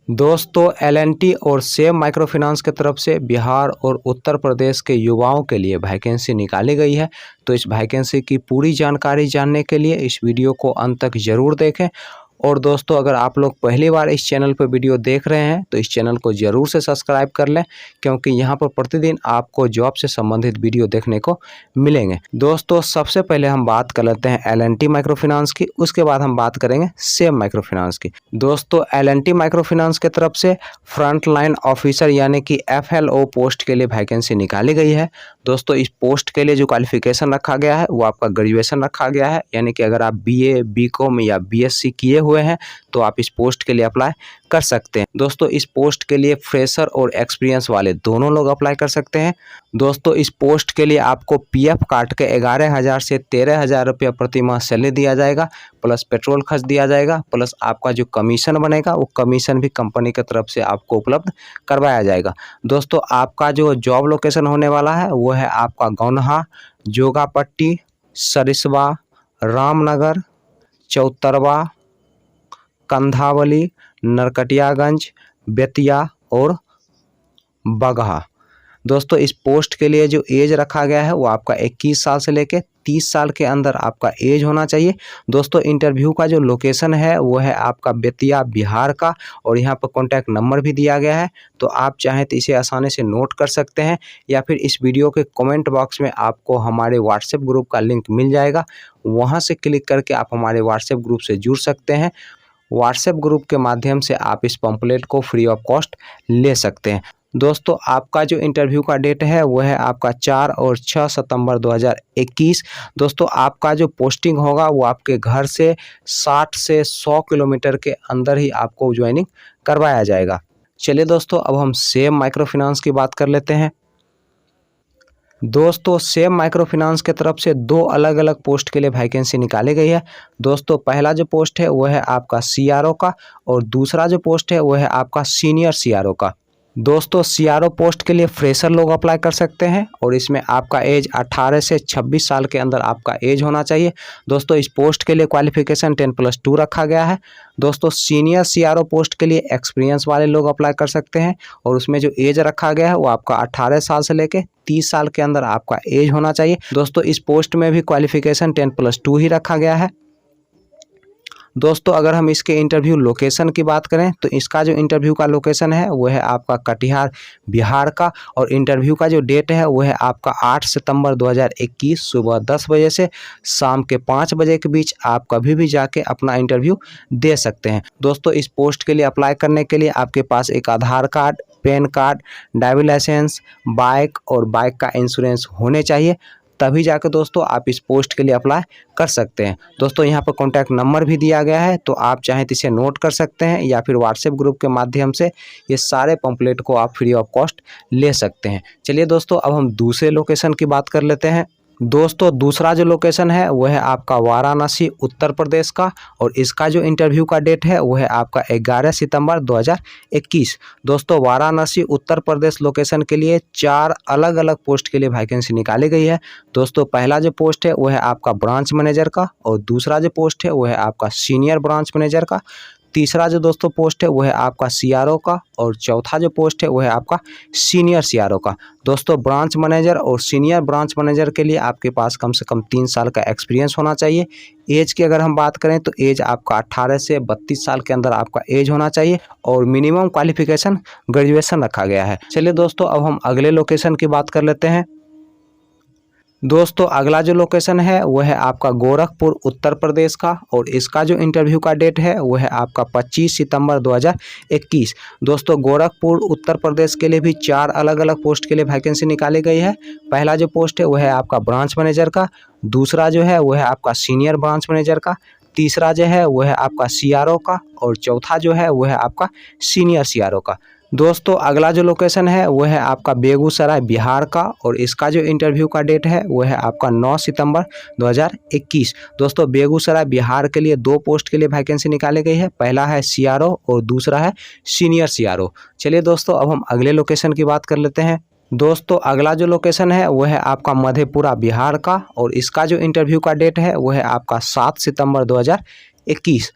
दोस्तों एल&टी और same micro finance की तरफ से बिहार और उत्तर प्रदेश के युवाओं के लिए वैकेंसी निकाली गई है। तो इस वैकेंसी की पूरी जानकारी जानने के लिए इस वीडियो को अंत तक ज़रूर देखें। और दोस्तों अगर आप लोग पहली बार इस चैनल पर वीडियो देख रहे हैं तो इस चैनल को ज़रूर से सब्सक्राइब कर लें, क्योंकि यहाँ पर प्रतिदिन आपको जॉब से संबंधित वीडियो देखने को मिलेंगे। दोस्तों सबसे पहले हम बात कर लेते हैं एल&टी माइक्रो फाइनेंस की, उसके बाद हम बात करेंगे सेम माइक्रो फाइनेंस की। दोस्तों एल&टी माइक्रो फाइनेंस की तरफ से फ्रंट लाइन ऑफिसर यानी कि FLO पोस्ट के लिए वैकेंसी निकाली गई है। दोस्तों इस पोस्ट के लिए जो क्वालिफिकेशन रखा गया है वो आपका ग्रेजुएशन रखा गया है, यानी कि अगर आप BA BCom या BSc किए हुए हैं तो आप इस पोस्ट के लिए अप्लाई कर सकते हैं। दोस्तों इस पोस्ट के लिए फ्रेशर और एक्सपीरियंस वाले दोनों लोग अप्लाई कर सकते हैं। दोस्तों इस पोस्ट के लिए आपको PF काट के 11,000 से 13,000 रुपये प्रति माह सैलरी दिया जाएगा, प्लस पेट्रोल खर्च दिया जाएगा, प्लस आपका जो कमीशन बनेगा वो कमीशन भी कंपनी की तरफ से आपको उपलब्ध करवाया जाएगा। दोस्तों आपका जो जॉब लोकेशन होने वाला है वो है आपका गौनहा, जोगापट्टी, सरिसवा, रामनगर, चौतरवा, कंधावली, नरकटियागंज, बेतिया और बगहा। दोस्तों इस पोस्ट के लिए जो एज रखा गया है वो आपका 21 साल से लेकर 30 साल के अंदर आपका एज होना चाहिए। दोस्तों इंटरव्यू का जो लोकेशन है वो है आपका बेतिया बिहार का, और यहाँ पर कॉन्टैक्ट नंबर भी दिया गया है, तो आप चाहें तो इसे आसानी से नोट कर सकते हैं, या फिर इस वीडियो के कमेंट बॉक्स में आपको हमारे व्हाट्सएप ग्रुप का लिंक मिल जाएगा, वहाँ से क्लिक करके आप हमारे व्हाट्सएप ग्रुप से जुड़ सकते हैं। व्हाट्सएप ग्रुप के माध्यम से आप इस पंपलेट को फ्री ऑफ कॉस्ट ले सकते हैं। दोस्तों आपका जो इंटरव्यू का डेट है वो है आपका 4 और 6 सितंबर 2021। दोस्तों आपका जो पोस्टिंग होगा वो आपके घर से 60 से 100 किलोमीटर के अंदर ही आपको ज्वाइनिंग करवाया जाएगा। चलिए दोस्तों अब हम सेम माइक्रो फाइनेंस की बात कर लेते हैं। दोस्तों सेम माइक्रो फाइनेंस के तरफ से दो अलग अलग पोस्ट के लिए वैकेंसी निकाली गई है। दोस्तों पहला जो पोस्ट है वो है आपका CRO का, और दूसरा जो पोस्ट है वो है आपका सीनियर CRO का। दोस्तों CRO पोस्ट के लिए फ्रेशर लोग अप्लाई कर सकते हैं, और इसमें आपका एज 18 से 26 साल के अंदर आपका एज होना चाहिए। दोस्तों इस पोस्ट के लिए क्वालिफिकेशन 10+2 रखा गया है। दोस्तों सीनियर CRO पोस्ट के लिए एक्सपीरियंस वाले लोग अप्लाई कर सकते हैं, और उसमें जो एज रखा गया है वो आपका 18 साल से लेकर 30 साल के अंदर आपका एज होना चाहिए। दोस्तों इस पोस्ट में भी क्वालिफिकेशन 10+2 ही रखा गया है। दोस्तों अगर हम इसके इंटरव्यू लोकेशन की बात करें तो इसका जो इंटरव्यू का लोकेशन है वो है आपका कटिहार बिहार का, और इंटरव्यू का जो डेट है वो है आपका 8 सितंबर 2021 सुबह 10 बजे से शाम के 5 बजे के बीच आप कभी भी जाके अपना इंटरव्यू दे सकते हैं। दोस्तों इस पोस्ट के लिए अप्लाई करने के लिए आपके पास एक Aadhaar card, PAN card, driving licence, bike और बाइक का इंश्योरेंस होने चाहिए, तभी जाकर दोस्तों आप इस पोस्ट के लिए अप्लाई कर सकते हैं। दोस्तों यहाँ पर कॉन्टैक्ट नंबर भी दिया गया है, तो आप चाहें तो इसे नोट कर सकते हैं, या फिर व्हाट्सएप ग्रुप के माध्यम से ये सारे पंपलेट को आप फ्री ऑफ कॉस्ट ले सकते हैं। चलिए दोस्तों अब हम दूसरे लोकेशन की बात कर लेते हैं। दोस्तों दूसरा जो लोकेशन है वो है आपका वाराणसी उत्तर प्रदेश का, और इसका जो इंटरव्यू का डेट है वो है आपका 11 सितंबर 2021। दोस्तों वाराणसी उत्तर प्रदेश लोकेशन के लिए 4 अलग अलग पोस्ट के लिए वैकेंसी निकाली गई है। दोस्तों पहला जो पोस्ट है वो है आपका ब्रांच मैनेजर का, और दूसरा जो पोस्ट है वो है आपका सीनियर ब्रांच मैनेजर का, तीसरा जो दोस्तों पोस्ट है वो है आपका CRO का, और चौथा जो पोस्ट है वो है आपका सीनियर CRO का। दोस्तों ब्रांच मैनेजर और सीनियर ब्रांच मैनेजर के लिए आपके पास कम से कम 3 साल का एक्सपीरियंस होना चाहिए। एज की अगर हम बात करें तो एज आपका 18 से 32 साल के अंदर आपका एज होना चाहिए, और मिनिमम क्वालिफिकेशन ग्रेजुएशन रखा गया है। चलिए दोस्तों अब हम अगले लोकेशन की बात कर लेते हैं। दोस्तों अगला जो लोकेशन है वो है आपका गोरखपुर उत्तर प्रदेश का, और इसका जो इंटरव्यू का डेट है वो है आपका 25 सितंबर 2021। दोस्तों गोरखपुर उत्तर प्रदेश के लिए भी 4 अलग अलग पोस्ट के लिए वैकेंसी निकाली गई है। पहला जो पोस्ट है वो है आपका ब्रांच मैनेजर का, दूसरा जो है वो है आपका सीनियर ब्रांच मैनेजर का, तीसरा जो है वो है आपका CRO का, और चौथा जो है वो है आपका सीनियर CRO का। दोस्तों अगला जो लोकेशन है वो है आपका बेगूसराय बिहार का, और इसका जो इंटरव्यू का डेट है वो है आपका 9 सितंबर 2021। दोस्तों बेगूसराय बिहार के लिए 2 पोस्ट के लिए वैकेंसी निकाली गई है, पहला है CRO और दूसरा है सीनियर CRO। चलिए दोस्तों अब हम अगले लोकेशन की बात कर लेते हैं। दोस्तों अगला जो लोकेशन है वो है आपका मधेपुरा बिहार का, और इसका जो इंटरव्यू का डेट है वो है आपका 7 सितंबर 2021।